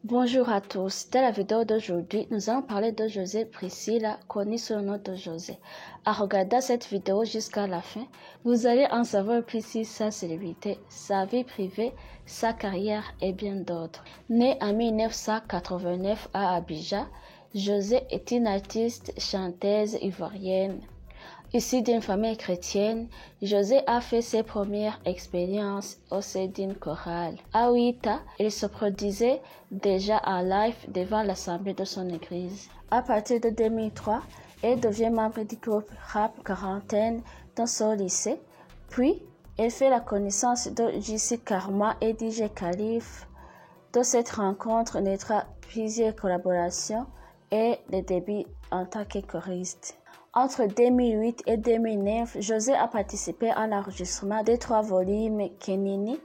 Bonjour à tous, dans la vidéo d'aujourd'hui, nous allons parler de José Priscilla, connu sous le nom de José. En regardant cette vidéo jusqu'à la fin, vous allez en savoir plus sur sa célébrité, sa vie privée, sa carrière et bien d'autres. Né en 1989 à Abidjan, José est une artiste chanteuse ivoirienne. Issu d'une famille chrétienne, José a fait ses premières expériences au sein d'une chorale. À 8 ans, il se produisait déjà en live devant l'assemblée de son église. À partir de 2003, il devient membre du groupe Rap Quarantaine dans son lycée. Puis, il fait la connaissance de JC Karma et DJ Khalif. De cette rencontre naîtra plusieurs collaborations et le début en tant que choriste. Entre 2008 et 2009, José a participé à l'enregistrement des 3 volumes Kenini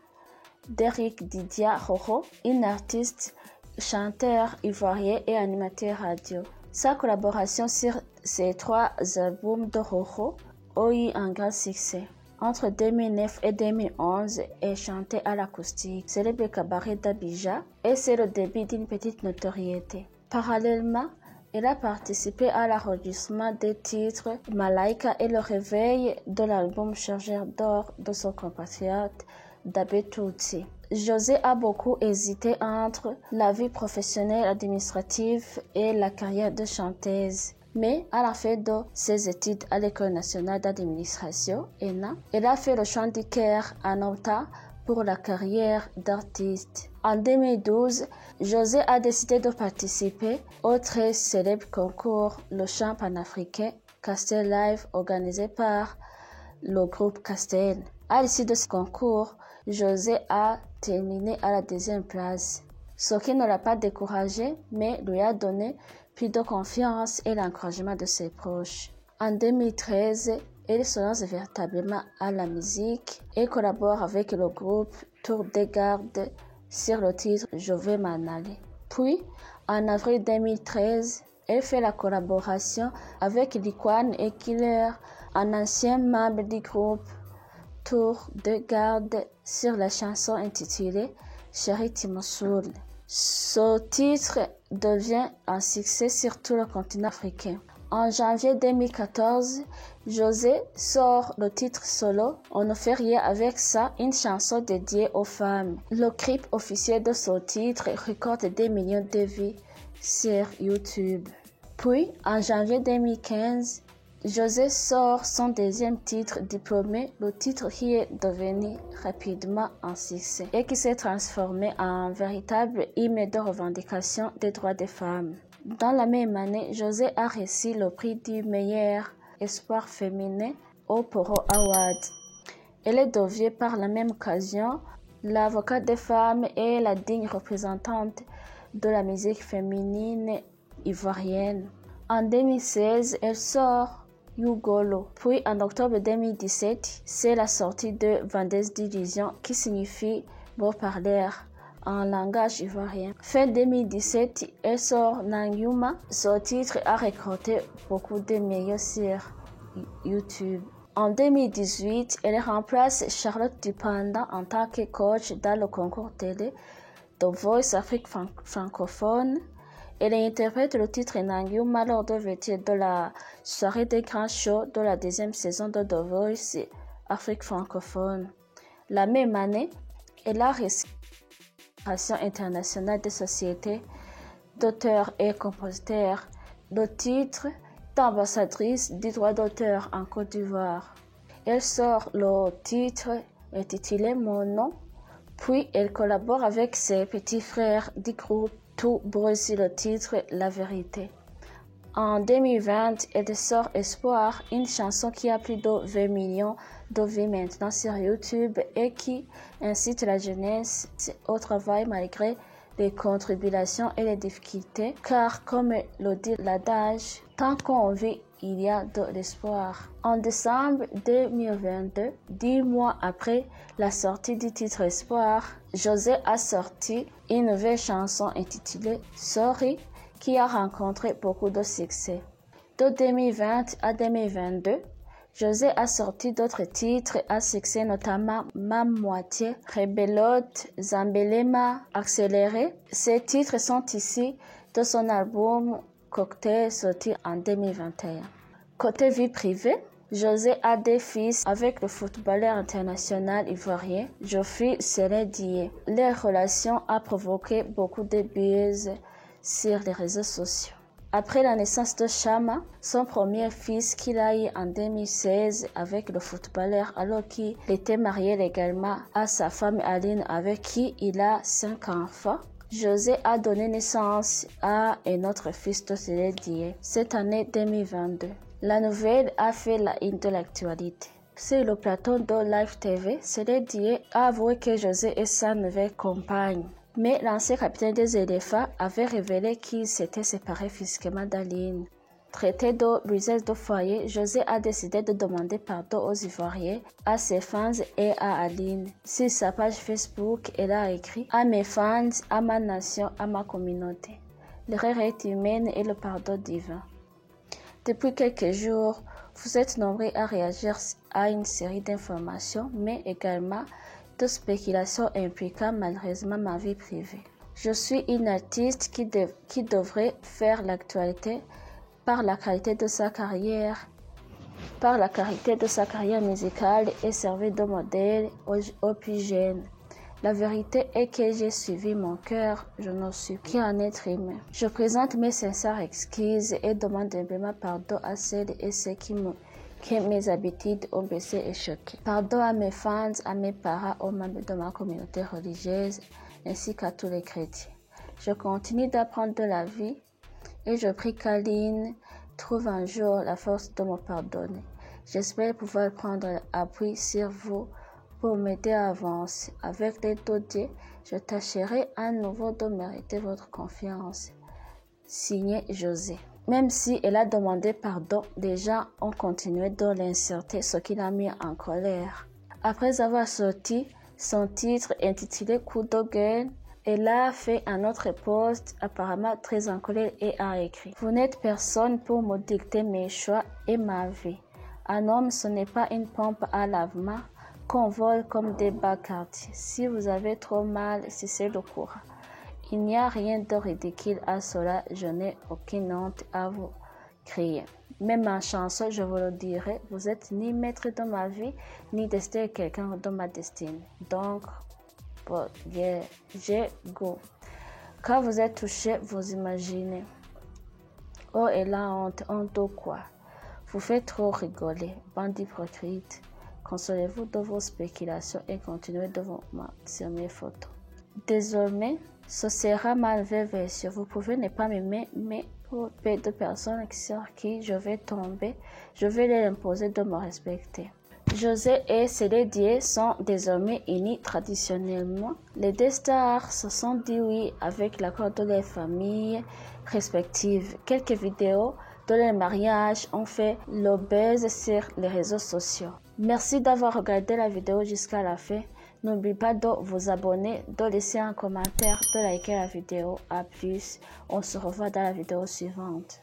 d'Eric Didia Roro, une artiste, chanteur ivoirien et animateur radio. Sa collaboration sur ces 3 albums de Roro a eu un grand succès. Entre 2009 et 2011, elle chantait à l'acoustique, célèbre cabaret d'Abidjan, et c'est le début d'une petite notoriété. Parallèlement, elle a participé à l'enregistrement des titres Malaika et le réveil de l'album Chargeur d'or de son compatriote Dabé Tuti. José a beaucoup hésité entre la vie professionnelle administrative et la carrière de chanteuse. Mais à la fin de ses études à l'École nationale d'administration, ENA, elle a fait le chant du cœur en optant pour la carrière d'artiste. En 2012, José a décidé de participer au très célèbre concours Le Chant panafricain Castel Live organisé par le groupe Castel. À l'issue de ce concours, José a terminé à la 2e place, ce qui ne l'a pas découragé, mais lui a donné plus de confiance et l'encouragement de ses proches. En 2013, il se lance véritablement à la musique et collabore avec le groupe Tour des Gardes sur le titre Je vais m'en aller. Puis, en avril 2013, elle fait la collaboration avec Liquan et Killer, un ancien membre du groupe Tour des Gardes, sur la chanson intitulée Chérie Timosoul. Ce titre devient un succès sur tout le continent africain. En janvier 2014, José sort le titre solo On ne fait rien avec ça, une chanson dédiée aux femmes. Le clip officiel de ce titre récolte des millions de vues sur YouTube. Puis, en janvier 2015, José sort son 2e titre diplômé, le titre qui est devenu rapidement un succès et qui s'est transformé en un véritable hymne de revendication des droits des femmes. Dans la même année, José a reçu le prix du meilleur espoir féminin au Poro Award. Elle est devenue par la même occasion l'avocate des femmes et la digne représentante de la musique féminine ivoirienne. En 2016, elle sort Yugolo. Puis en octobre 2017, c'est la sortie de Vendeuse d'illusion qui signifie beau parleur en langage ivoirien. Fin 2017, elle sort Nangyuma. Ce titre a récolté beaucoup de millions sur YouTube. En 2018, elle remplace Charlotte Dupanda en tant que coach dans le concours télé The Voice Afrique francophone. Elle interprète le titre Nangyuma lors de l'ouverture de la soirée des grands shows de la 2e saison de The Voice Afrique francophone. La même année, elle a reçu internationale des sociétés d'auteurs et compositeurs, le titre d'ambassadrice du droit d'auteur en Côte d'Ivoire. Elle sort le titre intitulé Mon nom, puis elle collabore avec ses petits frères du groupe Tout Bruit sur le titre La Vérité. En 2020, elle sort Espoir, une chanson qui a plus de 20 millions de vues maintenant sur YouTube et qui incite la jeunesse au travail malgré les contributions et les difficultés, car comme le dit l'adage, tant qu'on vit, il y a de l'espoir. En décembre 2022, 10 mois après la sortie du titre Espoir, José a sorti une nouvelle chanson intitulée Sorry, qui a rencontré beaucoup de succès. De 2020 à 2022, José a sorti d'autres titres à succès, notamment Ma Moitié, Rebelote, Zambelema, Accéléré. Ces titres sont issus de son album Cocktail sorti en 2021. Côté vie privée, José a des fils avec le footballeur international ivoirien Geoffrey Séné-Dié. Leur relation a provoqué beaucoup de buzz sur les réseaux sociaux. Après la naissance de Chama, son premier fils qu'il a eu en 2016 avec le footballeur alors qu'il était marié légalement à sa femme Aline avec qui il a 5 enfants, José a donné naissance à un autre fils de Séné-Dié cette année 2022. La nouvelle a fait la une de l'actualité. Sur le plateau de Live TV, Séné-Dié a avoué que José est sa nouvelle compagne. Mais l'ancien capitaine des éléphants avait révélé qu'il s'était séparé physiquement d'Aline. Traité de brisesse de foyer, José a décidé de demander pardon aux Ivoiriens, à ses fans et à Aline. Sur sa page Facebook, elle a écrit « À mes fans, à ma nation, à ma communauté. L'erreur est humaine et le pardon divin. » Depuis quelques jours, vous êtes nombreux à réagir à une série d'informations, mais également de spéculations impliquant malheureusement ma vie privée. Je suis une artiste qui devrait faire l'actualité par la qualité de sa carrière musicale et servir de modèle aux plus jeunes. La vérité est que j'ai suivi mon cœur, je ne suis qu'un être humain. Je présente mes sincères excuses et demande humblement pardon à celles et ceux que mes habitudes ont blessé et choqué. Pardon à mes fans, à mes parents, aux membres de ma communauté religieuse, ainsi qu'à tous les chrétiens. Je continue d'apprendre de la vie et je prie qu'Aline trouve un jour la force de me pardonner. J'espère pouvoir prendre appui sur vous pour m'aider à avancer. Avec l'aide de Dieu, je tâcherai à nouveau de mériter votre confiance. Signé José. Même si elle a demandé pardon, les gens ont continué de l'insulter, ce qui l'a mis en colère. Après avoir sorti son titre intitulé Coup de gueule, elle a fait un autre post apparemment très en colère et a écrit « Vous n'êtes personne pour me dicter mes choix et ma vie. Un homme, ce n'est pas une pompe à lavement qu'on vole comme des bacardiers. Si vous avez trop mal, c'est le courant. Il n'y a rien de ridicule à cela, je n'ai aucune honte à vous crier. Même en chanson, je vous le dirai, vous êtes ni maître de ma vie, ni destin quelqu'un de ma destinée. Donc, j'ai go. Quand vous êtes touché, vous imaginez. Oh, et la honte de quoi? Vous faites trop rigoler, bande hypocrite. Consolez-vous de vos spéculations et continuez de vous mentir sur mes photos. Désormais, ce sera ma nouvelle version. Vous pouvez ne pas m'aimer, mais pour peu de personnes sur qui je vais tomber, je vais leur imposer de me respecter. José et Séné-Dié sont désormais unis traditionnellement. Les deux stars se sont dit oui avec l'accord de leurs familles respectives. Quelques vidéos de leur mariage ont fait le buzz sur les réseaux sociaux. Merci d'avoir regardé la vidéo jusqu'à la fin. N'oubliez pas de vous abonner, de laisser un commentaire, de liker la vidéo. À plus, on se revoit dans la vidéo suivante.